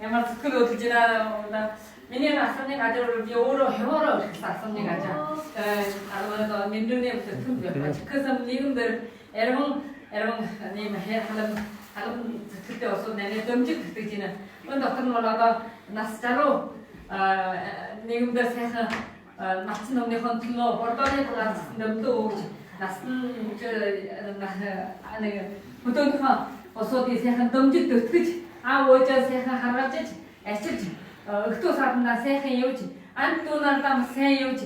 ямар зүтгэл өдөлж байна. Миний асуумны газар би өөрөө хямаараа өрхсөн асуумны газар. Alors миндүний бүтээн байна. Because нийгэмдэр эргэн нэм халам зүтгэлтэй усууд нэрээ дөмжиг тэгж байна. Өн дотор нь бол одоо нас залуу нийгэмдэр сайхан нацсан өмнөхийн төлөө бордооны талаас нөмдөө өгч насны хөдөөнийхөө усуудыг сайхан дөмжиг дөтгэж аав өөжөө сайхан харгалж ачилж өгтөө саднаа сайхан явж амт дүүнардаа маш сайн явж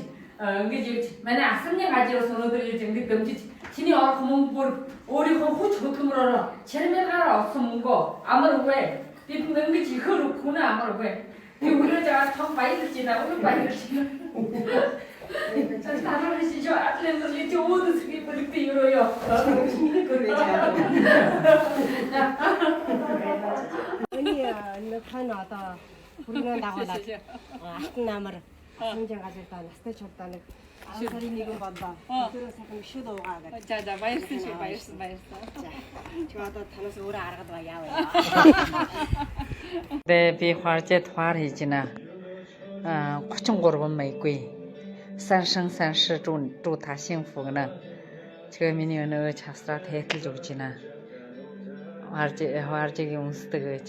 ингэж явж манай асамны газраас өнөөдөр явж ингэж дөмжиж чиний орох мөнгө бүр өөрийнхөө хүч хөдөлмөрөөр чармаараа олсон мөнгөө амар үгүй бид ингэж ихөр өгөх амар үгүй би өөрөө жаа том баярлаж байна өөрөө баярлаж байна Tanar si jo atlen to li jo ud ski politi euro yo. Ini kan ada 우리는 나가라. 한 남을 현장 가서 났을 적단에 아사리 니고 간다. 그래서 좀 쉬도 가가. 자자 바이스. 자. 저도 타면서 오래 알아가도 와요. 네, 비 화제 화리지나. 93번玫瑰 三生三世祝他幸福呢。这个明年呢，查斯拉太子就去呢。화제 용스 되게.